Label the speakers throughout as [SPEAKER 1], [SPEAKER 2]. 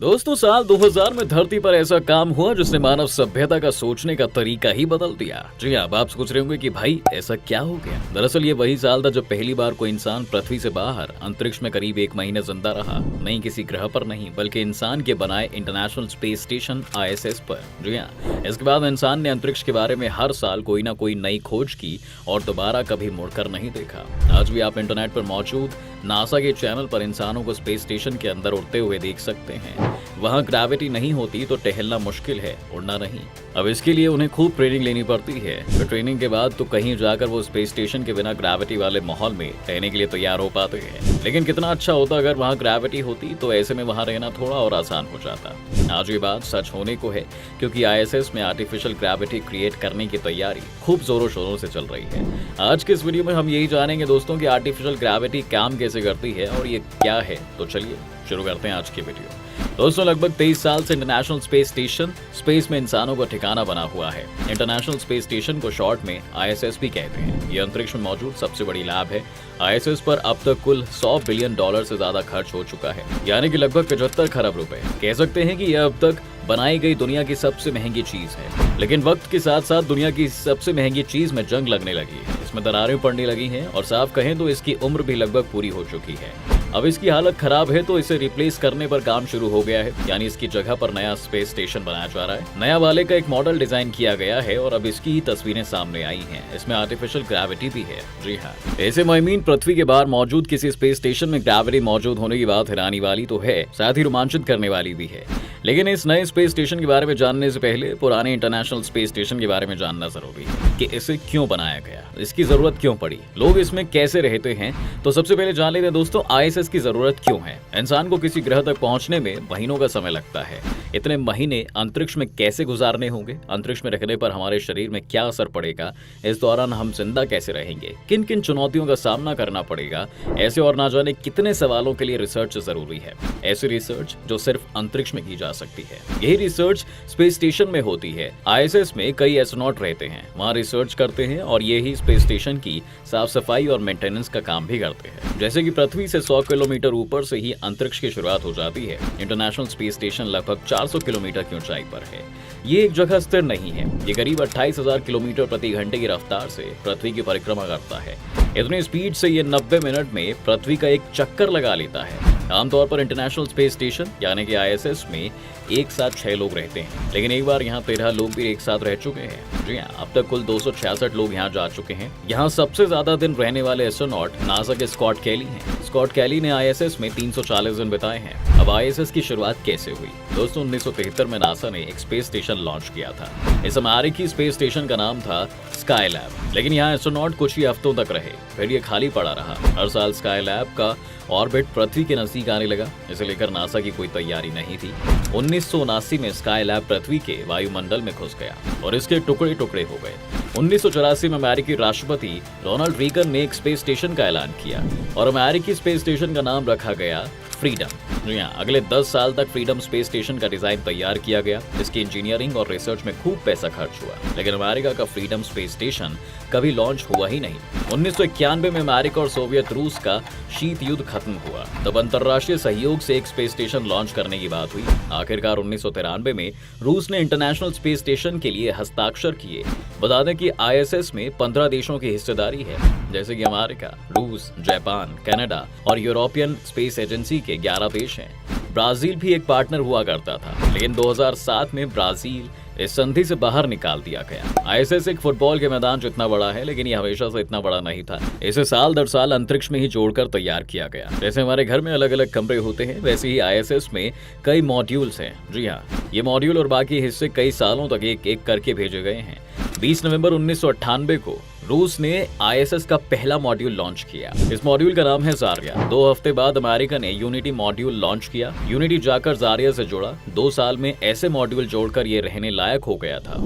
[SPEAKER 1] दोस्तों, साल 2000 में धरती पर ऐसा काम हुआ जिसने मानव सभ्यता का सोचने का तरीका ही बदल दिया। जी हाँ, अब आप सोच रहे होंगे कि भाई ऐसा क्या हो गया। दरअसल ये वही साल था जब पहली बार कोई इंसान पृथ्वी से बाहर अंतरिक्ष में करीब 1 महीने जिंदा रहा। नहीं किसी ग्रह पर नहीं, बल्कि इंसान के बनाए इंटरनेशनल स्पेस स्टेशन ISS पर। जी हाँ, इसके बाद इंसान ने अंतरिक्ष के बारे में हर साल कोई ना कोई नई खोज की और दोबारा कभी मुड़कर नहीं देखा। आज भी आप इंटरनेट पर मौजूद नासा के चैनल पर इंसानों को स्पेस स्टेशन के अंदर उड़ते हुए देख सकते हैं। वहाँ ग्रेविटी नहीं होती तो टहलना मुश्किल है, उड़ना नहीं। अब इसके लिए उन्हें खूब ट्रेनिंग लेनी पड़ती है। तो ट्रेनिंग के बाद तो कहीं जाकर वो स्पेस स्टेशन के बिना ग्रेविटी वाले माहौल में रहने के लिए तैयार हो पाते हैं। लेकिन कितना अच्छा होता अगर वहाँ ग्रेविटी होती, तो ऐसे में वहाँ रहना थोड़ा और आसान हो जाता। आज ये बात सच होने को है, क्योंकि ISS में आर्टिफिशियल ग्रेविटी क्रिएट करने की तैयारी खूब जोरों शोरों से चल रही है। आज के इस वीडियो में हम यही जानेंगे दोस्तों कि आर्टिफिशियल ग्रेविटी काम कैसे करती है और ये क्या है। तो चलिए शुरू करते हैं आज की वीडियो। दोस्तों, लगभग 23 साल से इंटरनेशनल स्पेस स्टेशन स्पेस में इंसानों का ठिकाना बना हुआ है। इंटरनेशनल स्पेस स्टेशन को शॉर्ट में ISS भी कहते हैं। ये अंतरिक्ष में मौजूद सबसे बड़ी लैब है। ISS पर अब तक कुल $100 बिलियन से ज्यादा खर्च हो चुका है, यानी कि लगभग 75 खरब रुपए। कह सकते हैं कि यह अब तक बनाई गई दुनिया की सबसे महंगी चीज है। लेकिन वक्त के साथ साथ दुनिया की सबसे महंगी चीज में जंग लगने लगी है। इसमें दरारें पड़ने लगी हैं और साफ कहें तो इसकी उम्र भी लगभग पूरी हो चुकी है। अब इसकी हालत खराब है तो इसे रिप्लेस करने पर काम शुरू हो गया है, यानी इसकी जगह पर नया स्पेस स्टेशन बनाया जा रहा है। नया वाले का एक मॉडल डिजाइन किया गया है और अब इसकी ही तस्वीरें सामने आई हैं। इसमें आर्टिफिशियल ग्रेविटी भी है। जी हाँ, ऐसे मुहिमीन पृथ्वी के बाहर मौजूद किसी स्पेस स्टेशन में ग्रेविटी मौजूद होने की बात हैरानी वाली तो है, साथ ही रोमांचित करने वाली भी है। लेकिन इस नए स्पेस स्टेशन के बारे में जानने से पहले पुराने इंटरनेशनल स्पेस स्टेशन के बारे में जानना जरूरी है कि इसे क्यों बनाया गया, इसकी जरूरत क्यों पड़ी, लोग इसमें कैसे रहते हैं। तो सबसे पहले जान लेते हैं दोस्तों, ISS की जरूरत क्यों है। इंसान को किसी ग्रह तक पहुंचने में महीनों का समय लगता है। इतने महीने अंतरिक्ष में कैसे गुजारने होंगे, अंतरिक्ष में रहने पर हमारे शरीर में क्या असर पड़ेगा, इस दौरान हम जिंदा कैसे रहेंगे, किन किन चुनौतियों का सामना करना पड़ेगा, ऐसे और ना जाने कितने सवालों के लिए रिसर्च जरूरी है। ऐसी रिसर्च जो सिर्फ अंतरिक्ष में की जा सकती है। यही रिसर्च स्पेस स्टेशन में होती है। ISS में कई एस्ट्रोनॉट रहते हैं, वहाँ रिसर्च करते हैं और यही स्पेस स्टेशन की साफ सफाई और मेंटेनेंस का काम भी करते हैं। जैसे कि पृथ्वी से 100 किलोमीटर ऊपर से ही अंतरिक्ष की शुरुआत हो जाती है। इंटरनेशनल स्पेस स्टेशन लगभग 400 किलोमीटर की ऊंचाई पर है। ये एक जगह स्थिर नहीं है, ये करीब 28,000 किलोमीटर प्रति घंटे की रफ्तार से पृथ्वी की परिक्रमा करता है। इतनी स्पीड से ये 90 मिनट में पृथ्वी का एक चक्कर लगा लेता है। आमतौर पर इंटरनेशनल स्पेस स्टेशन यानी कि ISS में एक साथ 6 लोग रहते हैं, लेकिन एक बार यहाँ 13 लोग भी एक साथ रह चुके हैं। जी हाँ, अब तक कुल 266 लोग यहाँ जा चुके हैं। यहाँ सबसे ज्यादा दिन रहने वाले एस्ट्रोनॉट नासा के स्कॉट कैली हैं। स्कॉट कैली ने ISS में 340 दिन बिताए हैं। अब ISS की शुरुआत कैसे हुई दोस्तों? 1973 में नासा ने एक स्पेस स्टेशन लॉन्च किया था। इस अमेरिकी स्पेस स्टेशन का नाम था स्काईलैब, लेकिन यहाँ एस्ट्रोनॉट कुछ ही हफ्तों तक रहे, फिर ये खाली पड़ा रहा। हर साल स्काईलैब का ऑर्बिट पृथ्वी के नजदीक आने लगा, इसे लेकर नासा की कोई तैयारी नहीं थी। 1979 में स्काईलैब पृथ्वी के वायुमंडल में घुस गया और इसके टुकड़े टुकड़े हो गए। 1984 में अमेरिकी राष्ट्रपति रोनाल्ड रीगन ने एक स्पेस स्टेशन का ऐलान किया और अमेरिकी स्पेस स्टेशन का नाम रखा गया फ्रीडम। अगले 10 साल तक फ्रीडम स्पेस स्टेशन का डिजाइन तैयार किया गया। इसकी इंजीनियरिंग और रिसर्च में खूब पैसा खर्च हुआ, लेकिन अमेरिका का फ्रीडम स्पेस स्टेशन कभी लॉन्च हुआ ही नहीं। 1991 में अमेरिका और सोवियत रूस का शीत युद्ध खत्म हुआ, तब अंतर्राष्ट्रीय सहयोग से एक स्पेस स्टेशन लॉन्च करने की बात हुई। आखिरकार 1993 में रूस ने इंटरनेशनल स्पेस स्टेशन के लिए हस्ताक्षर किए। बता दें कि ISS में 15 देशों की हिस्सेदारी है, जैसे कि अमेरिका, रूस, जापान, कनाडा और यूरोपियन स्पेस एजेंसी के 11 देश हैं। ब्राजील भी एक पार्टनर हुआ करता था, लेकिन 2007 में ब्राजील इस संधि से बाहर निकाल दिया गया। ISS एक फुटबॉल के मैदान जितना बड़ा है, लेकिन ये हमेशा से इतना बड़ा नहीं था। इसे साल दर साल अंतरिक्ष में ही जोड़कर तैयार किया गया। जैसे हमारे घर में अलग अलग कमरे होते हैं, वैसे ही ISS में कई मॉड्यूल्स हैं। जी हाँ, ये मॉड्यूल और बाकी हिस्से कई सालों तक एक एक करके भेजे गए हैं। 20 नवंबर 1998 को रूस ने ISS का पहला मॉड्यूल लॉन्च किया। इस मॉड्यूल का नाम है जारिया। 2 हफ्ते बाद अमेरिका ने यूनिटी मॉड्यूल लॉन्च किया। यूनिटी जाकर जारिया से जुड़ा। 2 साल में ऐसे मॉड्यूल जोड़कर ये रहने लायक हो गया था।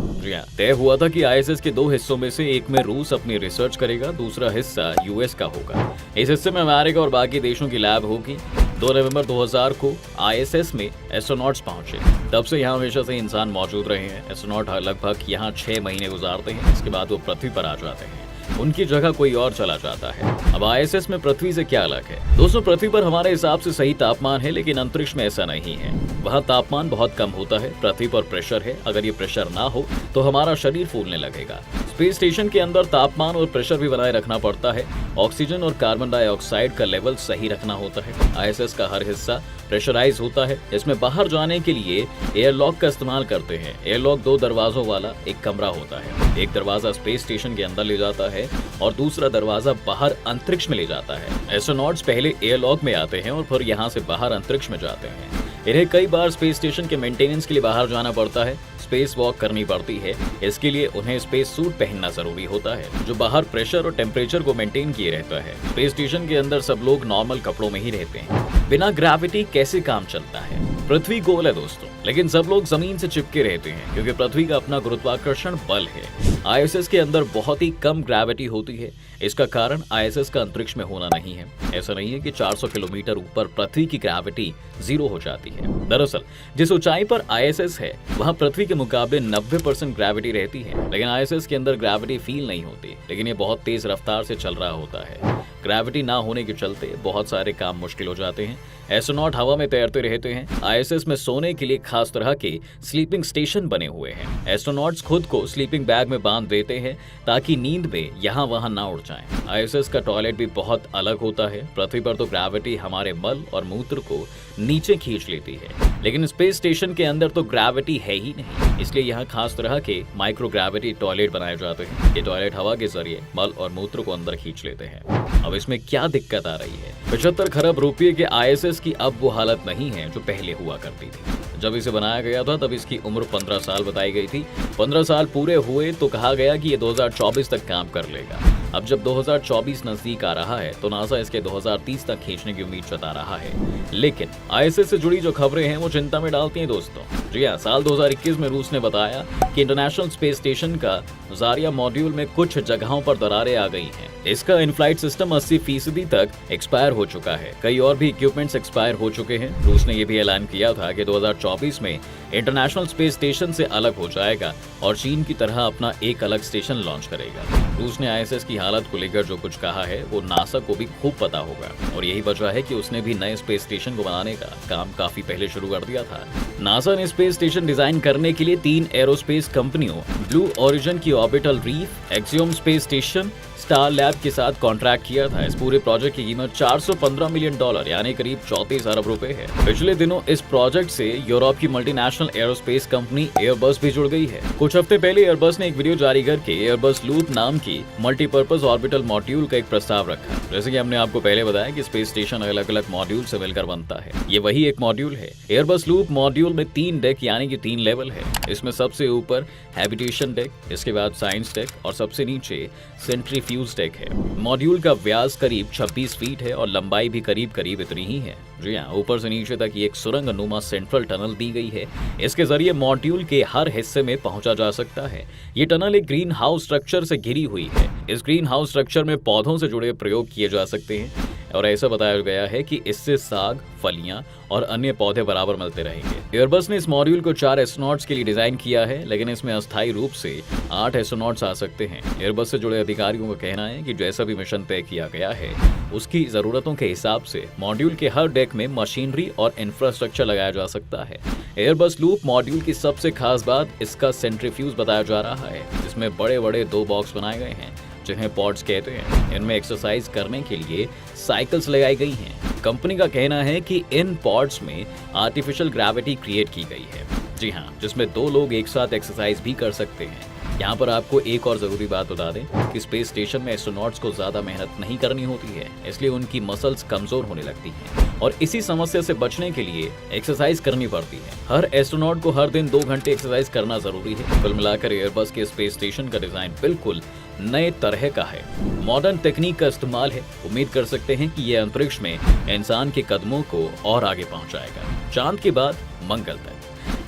[SPEAKER 1] तय हुआ था कि ISS के 2 हिस्सों में से एक में रूस अपनी रिसर्च करेगा, दूसरा हिस्सा US का होगा। इस हिस्से में अमेरिका और बाकी देशों की लैब होगी। 2 नवंबर 2000 को ISS में एस्ट्रोनॉट्स पहुंचे। तब से यहाँ हमेशा से इंसान मौजूद रहे हैं। एस्ट्रोनॉट लगभग यहाँ 6 महीने गुजारते हैं, इसके बाद वो पृथ्वी पर आ जाते हैं। उनकी जगह कोई और चला जाता है। अब ISS में पृथ्वी से क्या अलग है? दोस्तों, पृथ्वी पर हमारे हिसाब से सही तापमान है, लेकिन अंतरिक्ष में ऐसा नहीं है। वहाँ तापमान बहुत कम होता है। पृथ्वी पर प्रेशर है, अगर ये प्रेशर ना हो तो हमारा शरीर फूलने लगेगा। स्पेस स्टेशन के अंदर तापमान और प्रेशर भी बनाए रखना पड़ता है। ऑक्सीजन और कार्बन डाइऑक्साइड का लेवल सही रखना होता है। ISS का हर हिस्सा प्रेशराइज होता है। इसमें बाहर जाने के लिए एयरलॉक का इस्तेमाल करते हैं। एयरलॉक 2 दरवाजों वाला एक कमरा होता है। एक दरवाजा स्पेस स्टेशन के अंदर ले जाता है और दूसरा दरवाजा बाहर अंतरिक्ष में ले जाता है। एस्ट्रोनॉट्स पहले एयरलॉक में आते हैं और फिर यहाँ से बाहर अंतरिक्ष में जाते हैं। इन्हें कई बार स्पेस स्टेशन के मेंटेनेंस के लिए बाहर जाना पड़ता है, स्पेस वॉक करनी पड़ती है। इसके लिए उन्हें स्पेस सूट पहनना जरूरी होता है, जो बाहर प्रेशर और टेम्परेचर को मेंटेन किए रहता है। स्पेस स्टेशन के अंदर सब लोग नॉर्मल कपड़ों में ही रहते हैं। बिना ग्रेविटी कैसे काम चलता है? पृथ्वी गोल है दोस्तों, लेकिन सब लोग जमीन से चिपके रहते हैं क्योंकि पृथ्वी का अपना गुरुत्वाकर्षण बल है। ISS के अंदर बहुत ही कम ग्रेविटी होती है। इसका कारण ISS का अंतरिक्ष में होना नहीं है। ऐसा नहीं है कि 400 किलोमीटर ऊपर पृथ्वी की ग्रेविटी 0 हो जाती है। दरअसल जिस ऊंचाई पर ISS है वहां पृथ्वी के मुकाबले 90% ग्रेविटी रहती है, लेकिन ISS के अंदर ग्रेविटी फील नहीं होती। लेकिन ये बहुत तेज रफ्तार से चल रहा होता है। ग्रेविटी ना होने के चलते बहुत सारे काम मुश्किल हो जाते हैं। एस्ट्रोनॉट हवा में तैरते रहते हैं। ISS में सोने के लिए खास तरह के स्लीपिंग स्टेशन बने हुए हैं। एस्ट्रोनॉट्स खुद को स्लीपिंग बैग में बांध देते हैं ताकि नींद में यहाँ वहाँ ना उड़ जाएं। ISS का टॉयलेट भी बहुत अलग होता है। पृथ्वी पर तो ग्रेविटी हमारे मल और मूत्र को नीचे खींच लेती है, लेकिन स्पेस स्टेशन के अंदर तो ग्रेविटी है ही नहीं। इसलिए यहाँ खास तरह के माइक्रो ग्रेविटी टॉयलेट बनाए जाते हैं। ये टॉयलेट हवा के जरिए मल और मूत्र को अंदर खींच लेते हैं। अब इसमें क्या दिक्कत आ रही है? 75 खरब रुपये के ISS की अब वो हालत नहीं है जो पहले हुआ करती थी। जब इसे बनाया गया था तब इसकी उम्र 15 साल बताई गई थी। 15 साल पूरे हुए तो कहा गया कि ये 2024 तक काम कर लेगा। अब जब 2024 नजदीक आ रहा है तो नासा इसके 2030 तक खींचने की उम्मीद जता रहा है। लेकिन ISS से जुड़ी जो खबरें हैं वो चिंता में डालती हैं दोस्तों। जी हाँ, साल 2021 में रूस ने बताया कि इंटरनेशनल स्पेस स्टेशन का जारिया मॉड्यूल में कुछ जगहों पर दरारें आ गई हैं। इसका इनफ्लाइट सिस्टम 80% तक एक्सपायर हो चुका है। कई और भी इक्विपमेंट्स एक्सपायर हो चुके हैं। रूस ने यह भी ऐलान किया था कि 2024 में इंटरनेशनल स्पेस स्टेशन से अलग हो जाएगा और चीन की तरह अपना एक अलग स्टेशन लॉन्च करेगा। रूस ने ISS की हालत को लेकर जो कुछ कहा है वो नासा को भी खूब पता होगा और यही वजह है कि उसने भी नए स्पेस स्टेशन को बनाने का काम काफी पहले शुरू कर दिया था। नासा ने स्पेस स्टेशन डिजाइन करने के लिए 3 एरोस्पेस कंपनियों ब्लू ओरिजिन की orbital reef, axiom space station, star lab के साथ कॉन्ट्रैक्ट किया था। इस पूरे प्रोजेक्ट की कीमत $415 मिलियन यानी करीब 34 अरब रुपए है। पिछले दिनों इस प्रोजेक्ट से यूरोप की मल्टीनेशनल एरोस्पेस कंपनी एयरबस भी जुड़ गई है। कुछ हफ्ते पहले एयरबस ने एक वीडियो जारी करके एयरबस लूप नाम की मल्टीपर्पज ऑर्बिटल मॉड्यूल का एक प्रस्ताव रखा। जैसे कि हमने आपको पहले बताया कि स्पेस स्टेशन अलग अलग मॉड्यूल से मिलकर बनता है। ये वही एक मॉड्यूल है। एयरबस लूप मॉड्यूल में 3 डेक यानी कि 3 लेवल है। इसमें सबसे ऊपर हैबिटेशन डेक, इसके बाद साइंस डेक और सबसे नीचे सेंट्रीफ्यूज डेक है। मॉड्यूल का व्यास करीब 26 फीट है और लंबाई भी करीब इतनी ही है। जी हाँ, ऊपर से नीचे तक एक सुरंग नुमा सेंट्रल टनल दी गई है। इसके जरिए मॉड्यूल के हर हिस्से में पहुंचा जा सकता है। ये टनल एक ग्रीन हाउस स्ट्रक्चर से घिरी हुई है। इस ग्रीन हाउस स्ट्रक्चर में पौधों से जुड़े प्रयोग किए जा सकते हैं और ऐसा बताया गया है कि इससे साग, फलियां और अन्य पौधे बराबर मिलते रहेंगे। एयरबस ने इस मॉड्यूल को 4 एस्ट्रोनॉट्स के लिए डिजाइन किया है, लेकिन इसमें अस्थायी रूप से 8 एस्ट्रोनॉट्स आ सकते हैं। एयरबस से जुड़े अधिकारियों का कहना है कि जैसा भी मिशन तय किया गया है उसकी जरूरतों के हिसाब से मॉड्यूल के हर डेक में मशीनरी और इंफ्रास्ट्रक्चर लगाया जा सकता है। एयरबस लूप मॉड्यूल की सबसे खास बात इसका सेंट्रीफ्यूज बताया जा रहा है, जिसमें बड़े बड़े 2 बॉक्स बनाए गए हैं जिन्हें पॉड्स कहते हैं। इनमें एक्सरसाइज करने के लिए साइकिल्स लगाई गई हैं। कंपनी का कहना है कि इन पॉड्स में आर्टिफिशियल ग्रेविटी क्रिएट की गई है। जी हाँ, जिसमें 2 लोग एक साथ एक्सरसाइज भी कर सकते हैं। यहाँ पर आपको एक और जरूरी बात बता दें कि स्पेस स्टेशन में एस्ट्रोनॉट्स को ज्यादा मेहनत नहीं करनी होती है, इसलिए उनकी मसल्स कमजोर होने लगती हैं और इसी समस्या से बचने के लिए एक्सरसाइज करनी पड़ती है। हर एस्ट्रोनॉट को हर दिन 2 घंटे एक्सरसाइज करना जरूरी है। कुल मिलाकर एयरबस के स्पेस स्टेशन का डिजाइन बिल्कुल नए तरह का है। मॉडर्न तकनीक का इस्तेमाल है। उम्मीद कर सकते हैं कि यह अंतरिक्ष में इंसान के कदमों को और आगे पहुंचाएगा, चांद के बाद मंगल तक।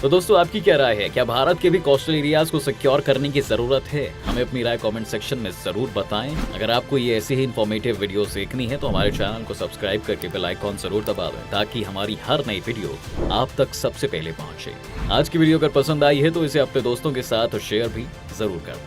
[SPEAKER 1] तो दोस्तों, आपकी क्या राय है? क्या भारत के भी कोस्टल एरियाज को सिक्योर करने की जरूरत है? हमें अपनी राय कमेंट सेक्शन में जरूर बताएं। अगर आपको ये ऐसी ही इन्फॉर्मेटिव वीडियोस देखनी है तो हमारे चैनल को सब्सक्राइब करके बेल आइकॉन जरूर दबा दें ताकि हमारी हर नई वीडियो आप तक सबसे पहले पहुंचे। आज की वीडियो अगर पसंद आई है तो इसे अपने दोस्तों के साथ शेयर भी जरूर करें।